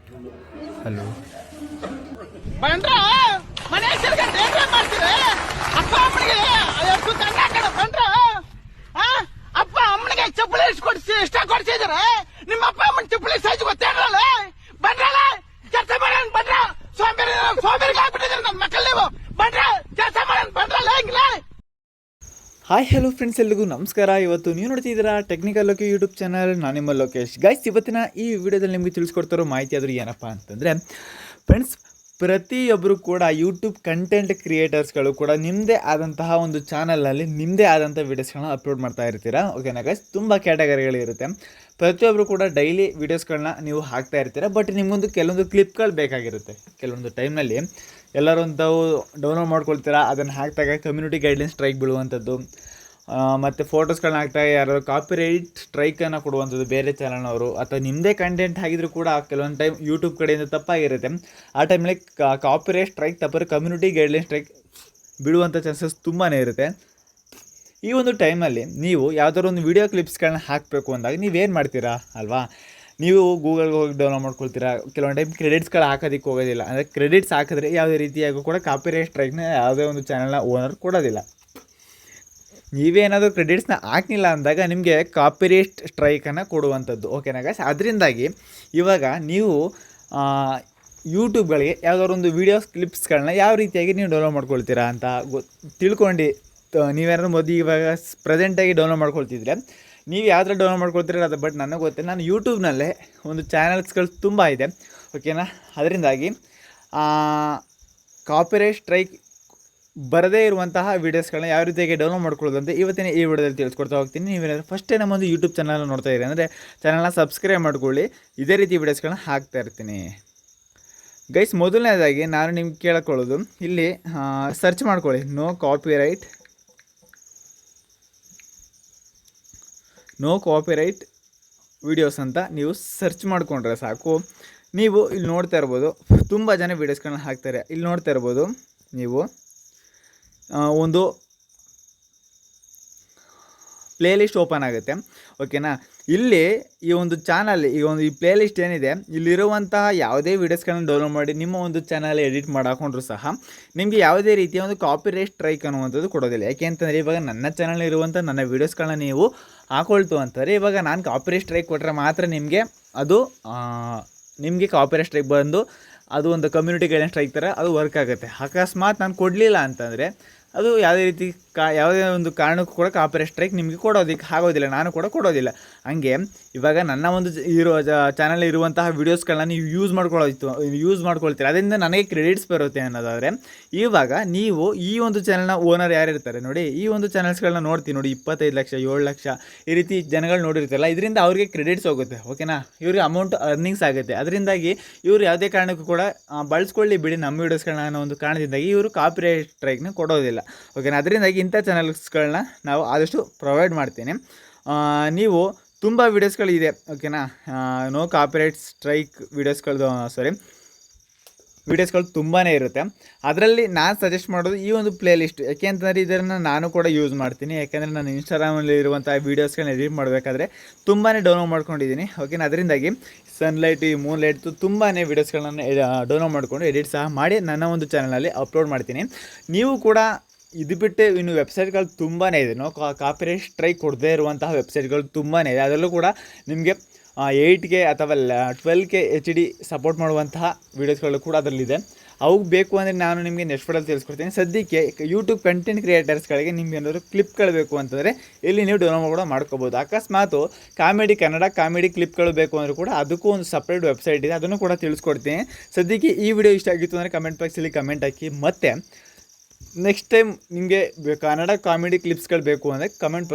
Hello ಬಂದ್ರ ಮನೆ ಮಾಡ್ತೀವಿ ಅಪ್ಪ ಅಮ್ಮನಿಗೆ ಬಂದ್ರ ಅಪ್ಪ ಅಮ್ಮನಿಗೆ ಚಪ್ಪಲಿ ಕೊಡ್ಸಿ ಇಷ್ಟ ಕೊಡ್ಸಿದಾರೆ. ನಿಮ್ಮ ಅಪ್ಪ ಅಮ್ಮನ ಚಪ್ಪಲಿ ಸೈಜ್ ಗೊತ್ತೇಳಲ್ಲ. ಬಂದ್ರಲ್ಲ ಕೆಲಸ ಮಾಡೋಣ ಬಂದ್ರ ಸೋಂಬೇರಿಗೆ ಆಗ್ಬಿಟ್ಟಿದ್ರೆ ನನ್ನ ಮಕ್ಕಳು ನೀವು ಬಂದ್ರ ಕೆಲಸ ಮಾಡೋಣ ಬಂದ್ರಲ್ಲ ಹೆಂಗಿಲ್ಲ. ಹಾಯ್ ಹಲೋ ಫ್ರೆಂಡ್ಸ್, ಎಲ್ರಿಗೂ ನಮಸ್ಕಾರ. ಇವತ್ತು ನೀವು ನೋಡ್ತಿದ್ದೀರಾ ಟೆಕ್ನಿಕಲ್ ಲೋಕಿ ಯೂಟ್ಯೂಬ್ ಚಾನಲ್. ನಾನು ನಿಮ್ಮ ಲೋಕೇಶ್. ಗೈಸ್, ಇವತ್ತಿನ ಈ ವಿಡಿಯೋದಲ್ಲಿ ನಿಮಗೆ ತಿಳಿಸ್ಕೊಡ್ತಾರೋ ಮಾಹಿತಿ ಆದರೂ ಏನಪ್ಪ ಅಂತಂದರೆ ಫ್ರೆಂಡ್ಸ್, ಪ್ರತಿಯೊಬ್ಬರು ಕೂಡ ಯೂಟ್ಯೂಬ್ ಕಂಟೆಂಟ್ ಕ್ರಿಯೇಟರ್ಸ್ಗಳು ಕೂಡ ನಿಮ್ಮದೇ ಆದಂತಹ ಒಂದು ಚಾನಲಲ್ಲಿ ನಿಮ್ಮದೇ ಆದಂಥ ವೀಡಿಯೋಸ್ಗಳನ್ನ ಅಪ್ಲೋಡ್ ಮಾಡ್ತಾ ಇರ್ತೀರಾ. ಓಕೆನಾ ಗೈಸ್, ತುಂಬ ಕ್ಯಾಟಗರಿಗಳಿರುತ್ತೆ. ಪ್ರತಿಯೊಬ್ಬರು ಕೂಡ ಡೈಲಿ ವೀಡಿಯೋಸ್ಗಳನ್ನ ನೀವು ಹಾಕ್ತಾ ಇರ್ತೀರಾ. ಬಟ್ ನಿಮಗೊಂದು ಕೆಲವೊಂದು ಕ್ಲಿಪ್ಗಳು ಬೇಕಾಗಿರುತ್ತೆ. ಕೆಲವೊಂದು ಟೈಮ್ನಲ್ಲಿ ಎಲ್ಲರೂ ಅಂಥವು ಡೌನ್ಲೋಡ್ ಮಾಡ್ಕೊಳ್ತೀರಾ, ಅದನ್ನು ಹಾಕಿದಾಗ ಕಮ್ಯುನಿಟಿ ಗೈಡ್ಲೈನ್ಸ್ ಸ್ಟ್ರೈಕ್ ಬೀಳುವಂಥದ್ದು, ಮತ್ತು ಫೋಟೋಸ್ಗಳನ್ನ ಹಾಕ್ದಾಗ ಯಾರು ಕಾಪಿರೈಟ್ ಸ್ಟ್ರೈಕನ್ನು ಕೊಡುವಂಥದ್ದು ಬೇರೆ ಚಾನಲ್ನವರು, ಅಥವಾ ನಿಮ್ಮದೇ ಕಂಟೆಂಟ್ ಆಗಿದ್ರು ಕೂಡ ಕೆಲವೊಂದು ಟೈಮ್ ಯೂಟ್ಯೂಬ್ ಕಡೆಯಿಂದ ತಪ್ಪಾಗಿರುತ್ತೆ. ಆ ಟೈಮಲ್ಲಿ ಕಾಪಿರೈಟ್ ಸ್ಟ್ರೈಕ್ ತಪ್ಪರೆ ಕಮ್ಯುನಿಟಿ ಗೈಡ್ಲೈನ್ ಸ್ಟ್ರೈಕ್ ಬೀಳುವಂಥ ಚಾನ್ಸಸ್ ತುಂಬಾ ಇರುತ್ತೆ. ಈ ಒಂದು ಟೈಮಲ್ಲಿ ನೀವು ಯಾವುದಾದ್ರು ಒಂದು ವೀಡಿಯೋ ಕ್ಲಿಪ್ಸ್ಗಳನ್ನ ಹಾಕಬೇಕು ಅಂದಾಗ ನೀವೇನು ಮಾಡ್ತೀರಾ ಅಲ್ವಾ? ನೀವು ಗೂಗಲ್ಗೆ ಹೋಗಿ ಡೌನ್ಲೋಡ್ ಮಾಡ್ಕೊಳ್ತೀರಾ. ಕೆಲವೊಂದು ಟೈಮ್ ಕ್ರೆಡಿಟ್ಸ್ಗಳು ಹಾಕೋದಕ್ಕೆ ಹೋಗೋದಿಲ್ಲ. ಅಂದರೆ ಕ್ರೆಡಿಟ್ಸ್ ಹಾಕಿದ್ರೆ ಯಾವುದೇ ರೀತಿಯಾಗೂ ಕೂಡ ಕಾಪಿರೈಟ್ ಸ್ಟ್ರೈಕ್ನ ಯಾವುದೇ ಒಂದು ಚಾನಲ್ನ ಓನರ್ ಕೊಡೋದಿಲ್ಲ. ನೀವೇನಾದರೂ ಕ್ರೆಡಿಟ್ಸ್ನ ಹಾಕಲಿಲ್ಲ ಅಂದಾಗ ನಿಮಗೆ ಕಾಪಿರೈಟ್ ಸ್ಟ್ರೈಕನ್ನು ಕೊಡುವಂಥದ್ದು. ಓಕೆನಾ ಗೈಸ್? ಅದರಿಂದಾಗಿ ಇವಾಗ ನೀವು ಯೂಟ್ಯೂಬ್ಗಳಿಗೆ ಯಾವುದಾದ್ರು ಒಂದು ವೀಡಿಯೋ ಕ್ಲಿಪ್ಸ್ಗಳನ್ನ ಯಾವ ರೀತಿಯಾಗಿ ನೀವು ಡೌನ್ಲೋಡ್ ಮಾಡ್ಕೊಳ್ತೀರಾ ಅಂತ ತಿಳ್ಕೊಂಡು ನೀವೇನಾದ್ರು ಮೊದಲು ಇವಾಗ ಪ್ರೆಸೆಂಟಾಗಿ ಡೌನ್ಲೋಡ್ ಮಾಡ್ಕೊಳ್ತಿದ್ರೆ ನೀವು ಯಾವ್ದ್ರಲ್ಲಿ ಡೌನ್ಲೋಡ್ ಮಾಡ್ಕೊಳ್ತೀರ ಅದು. ಬಟ್ ನನಗೆ ಗೊತ್ತಿಲ್ಲ, ನಾನು ಯೂಟ್ಯೂಬ್ನಲ್ಲೇ ಒಂದು ಚಾನಲ್ಸ್ಗಳು ತುಂಬ ಇದೆ. ಓಕೆನಾ? ಅದರಿಂದಾಗಿ ಕಾಪಿರೈಟ್ ಸ್ಟ್ರೈಕ್ ಬರದೇ ಇರುವಂತಹ ವೀಡಿಯೋಸ್ಗಳನ್ನ ಯಾವ ರೀತಿಯಾಗಿ ಡೌನ್ಲೋಡ್ ಮಾಡ್ಕೊಳ್ಳೋದಂತೆ ಇವತ್ತಿನ ಈ ವಿಡಿಯೋದಲ್ಲಿ ತಿಳಿಸ್ಕೊಡ್ತಾ ಹೋಗ್ತೀನಿ. ನೀವೇನಾದರೂ ಫಸ್ಟೇ ನಮ್ಮೊಂದು ಯೂಟ್ಯೂಬ್ ಚಾನಲ್ ನೋಡ್ತಾ ಇದ್ದೀರಿ ಅಂದರೆ ಚಾನಲ್ನ ಸಬ್ಸ್ಕ್ರೈಬ್ ಮಾಡ್ಕೊಳ್ಳಿ. ಇದೇ ರೀತಿ ವೀಡಿಯೋಸ್ಗಳನ್ನ ಹಾಕ್ತಾ ಇರ್ತೀನಿ. ಗೈಸ್, ಮೊದಲನೇದಾಗಿ ನಾನು ನಿಮ್ಗೆ ಕೇಳ್ಕೊಳ್ಳೋದು, ಇಲ್ಲಿ ಸರ್ಚ್ ಮಾಡ್ಕೊಳ್ಳಿ ನೋ ಕಾಪಿರೈಟ್ ವೀಡಿಯೋಸ್ ಅಂತ ನೀವು ಸರ್ಚ್ ಮಾಡಿಕೊಂಡ್ರೆ ಸಾಕು. ನೀವು ಇಲ್ಲಿ ನೋಡ್ತಾ ಇರ್ಬೋದು, ತುಂಬ ಜನ ವೀಡಿಯೋಸ್ಗಳನ್ನ ಹಾಕ್ತಾರೆ. ಇಲ್ಲಿ ನೋಡ್ತಾ ಇರ್ಬೋದು ನೀವು ಒಂದು ಪ್ಲೇಲಿಸ್ಟ್ ಓಪನ್ ಆಗುತ್ತೆ. ಓಕೆನಾ? ಇಲ್ಲಿ ಈ ಒಂದು ಚಾನಲ್ ಈ ಪ್ಲೇಲಿಸ್ಟ್ ಏನಿದೆ, ಇಲ್ಲಿರುವಂತಹ ಯಾವುದೇ ವೀಡಿಯೋಸ್ಗಳನ್ನ ಡೌನ್ಲೋಡ್ ಮಾಡಿ ನಿಮ್ಮ ಒಂದು ಚಾನಲ್ ಎಡಿಟ್ ಮಾಡಾಕೊಂಡ್ರು ಸಹ ನಿಮಗೆ ಯಾವುದೇ ರೀತಿಯ ಒಂದು ಕಾಪಿರೈಟ್ ಸ್ಟ್ರೈಕ್ ಅನ್ನುವಂಥದ್ದು ಕೊಡೋದಿಲ್ಲ. ಯಾಕೆ ಅಂತಂದರೆ ಇವಾಗ ನನ್ನ ಚಾನಲ್ ಇರುವಂಥ ನನ್ನ ವೀಡಿಯೋಸ್ಗಳನ್ನ ನೀವು ಹಾಕೊಳ್ತು ಅಂತಾರೆ, ಇವಾಗ ನಾನು ಕಾಪಿರೈಟ್ ಸ್ಟ್ರೈಕ್ ಕೊಟ್ಟರೆ ಮಾತ್ರ ನಿಮಗೆ ಕಾಪಿರೈಟ್ ಸ್ಟ್ರೈಕ್ ಬಂದು ಅದು ಒಂದು ಕಮ್ಯುನಿಟಿ ಗೈಡ್ಲೈನ್ ಸ್ಟ್ರೈಕ್ ಥರ ಅದು ವರ್ಕ್ ಆಗುತ್ತೆ. ಅಕಸ್ಮಾತ್ ನಾನು ಕೊಡಲಿಲ್ಲ ಅಂತಂದರೆ ಅದು ಯಾವುದೇ ರೀತಿ ಯಾವುದೇ ಒಂದು ಕಾರಣಕ್ಕೂ ಕೂಡ ಕಾಪಿರೈಟ್ ಸ್ಟ್ರೈಕ್ ನಿಮಗೆ ಕೊಡೋದಕ್ಕೆ ಆಗೋದಿಲ್ಲ, ನಾನು ಕೂಡ ಕೊಡೋದಿಲ್ಲ. ಹಂಗೆ ಇವಾಗ ನನ್ನ ಒಂದು ಚಾನಲ್ ಇರುವಂತಹ ವೀಡಿಯೋಸ್ಗಳನ್ನ ನೀವು ಯೂಸ್ ಮಾಡ್ಕೊಳ್ತೀರ, ಅದರಿಂದ ನನಗೆ ಕ್ರೆಡಿಟ್ಸ್ ಬರುತ್ತೆ ಅನ್ನೋದಾದರೆ, ಇವಾಗ ನೀವು ಈ ಒಂದು ಚಾನಲ್ನ ಓನರ್ ಯಾರಿರ್ತಾರೆ ನೋಡಿ, ಈ ಒಂದು ಚಾನಲ್ಸ್ಗಳನ್ನ ನೋಡ್ತೀವಿ ನೋಡಿ, 25 ಲಕ್ಷ 7 ಲಕ್ಷ ಈ ರೀತಿ ಜನಗಳು ನೋಡಿರ್ತಾರಲ್ಲ, ಇದರಿಂದ ಅವ್ರಿಗೆ ಕ್ರೆಡಿಟ್ಸ್ ಹೋಗುತ್ತೆ. ಓಕೆನಾ? ಇವ್ರಿಗೆ ಅಮೌಂಟ್ ಅರ್ನಿಂಗ್ಸ್ ಆಗುತ್ತೆ. ಅದರಿಂದಾಗಿ ಇವರು ಯಾವುದೇ ಕಾರಣಕ್ಕೂ ಕೂಡ ಬಳಸ್ಕೊಳ್ಳಿ ಬಿಡಿ ನಮ್ಮ ವೀಡಿಯೋಸ್ಗಳನ್ನ ಅನ್ನೋ ಒಂದು ಕಾರಣದಿಂದಾಗಿ ಇವರು ಕಾಪಿರೈಟ್ ಸ್ಟ್ರೈಕ್ನ ಕೊಡೋದಿಲ್ಲ. ಓಕೆನಾ? ಅದರಿಂದಾಗಿ ಇಂಥ ಚಾನಲ್ಸ್ಗಳನ್ನ ನಾವು ಆದಷ್ಟು ಪ್ರೊವೈಡ್ ಮಾಡ್ತೀನಿ. ನೀವು ತುಂಬ ವೀಡಿಯೋಸ್ಗಳಿದೆ. ಓಕೆನಾ? ನೋ ಕಾಪಿರೈಟ್ ಸ್ಟ್ರೈಕ್ ವೀಡಿಯೋಸ್ಗಳು ತುಂಬಾ ಇರುತ್ತೆ. ಅದರಲ್ಲಿ ನಾನು ಸಜೆಸ್ಟ್ ಮಾಡೋದು ಈ ಒಂದು ಪ್ಲೇ ಲಿಸ್ಟ್. ಯಾಕೆ ಅಂತಂದರೆ ಇದನ್ನು ನಾನು ಕೂಡ ಯೂಸ್ ಮಾಡ್ತೀನಿ. ಯಾಕೆಂದರೆ ನಾನು ಇನ್ಸ್ಟಾಗ್ರಾಮಲ್ಲಿ ಇರುವಂಥ ವೀಡಿಯೋಸ್ಗಳನ್ನ ಎಡಿಟ್ ಮಾಡಬೇಕಾದ್ರೆ ತುಂಬಾ ಡೌನ್ಲೋಡ್ ಮಾಡ್ಕೊಂಡಿದ್ದೀನಿ. ಓಕೆನಾ? ಅದರಿಂದಾಗಿ ಸನ್ಲೈಟ್, ಮೂನ್ಲೈಟ್ ತುಂಬಾ ವೀಡಿಯೋಸ್ಗಳನ್ನ ಡೌನ್ಲೋಡ್ ಮಾಡಿಕೊಂಡು ಎಡಿಟ್ ಸಹ ಮಾಡಿ ನನ್ನ ಒಂದು ಚಾನಲಲ್ಲಿ ಅಪ್ಲೋಡ್ ಮಾಡ್ತೀನಿ. ನೀವು ಕೂಡ ಇದು ಬಿಟ್ಟು ಇನ್ನು ವೆಬ್ಸೈಟ್ಗಳು ತುಂಬಾ ಇದೆ. ಕಾಪಿರೈಟ್ ಸ್ಟ್ರೈಕ್ ಕೊಡದೇ ಇರುವಂತಹ ವೆಬ್ಸೈಟ್ಗಳು ತುಂಬಾ ಇದೆ. ಅದರಲ್ಲೂ ಕೂಡ ನಿಮಗೆ 8K ಅಥವಾ 12K HD ಸಪೋರ್ಟ್ ಮಾಡುವಂತಹ ವೀಡಿಯೋಸ್ಗಳು ಕೂಡ ಅದರಲ್ಲಿದೆ. ಅವು ಬೇಕು ಅಂದರೆ ನಾನು ನಿಮಗೆ ನೆಕ್ಸ್ಟ್ ವಿಡಿಯೋದಲ್ಲಿ ತಿಳಿಸ್ಕೊಡ್ತೀನಿ. ಸದ್ಯಕ್ಕೆ ಯೂಟ್ಯೂಬ್ ಕಂಟೆಂಟ್ ಕ್ರಿಯೇಟರ್ಸ್ಗಳಿಗೆ ನಿಮ್ಗೆ ಏನಾದರೂ ಕ್ಲಿಪ್ಗಳು ಬೇಕು ಅಂತಂದರೆ ಇಲ್ಲಿ ನೀವು ಡೌನ್ಲೋಡ್ ಕೂಡ ಮಾಡ್ಕೋಬೋದು. ಅಕಸ್ಮಾತ್ ಕನ್ನಡ ಕಾಮಿಡಿ ಕ್ಲಿಪ್ಗಳು ಬೇಕು ಅಂದರೂ ಕೂಡ ಅದಕ್ಕೂ ಒಂದು ಸಪ್ರೇಟ್ ವೆಬ್ಸೈಟ್ ಇದೆ, ಅದನ್ನು ಕೂಡ ತಿಳಿಸ್ಕೊಡ್ತೀನಿ. ಸದ್ಯಕ್ಕೆ ಈ ವಿಡಿಯೋ ಇಷ್ಟ ಆಗಿತ್ತು ಅಂದರೆ ಕಮೆಂಟ್ ಬಾಕ್ಸಲ್ಲಿ ಕಮೆಂಟ್ ಹಾಕಿ. ಮತ್ತು ನೆಕ್ಸ್ಟ್ ಟೈಮ್ ನಿಮಗೆ ಕನ್ನಡ ಕಾಮಿಡಿ ಕ್ಲಿಪ್ಸ್ಗಳು ಬೇಕು ಅಂದರೆ ಕಮೆಂಟ್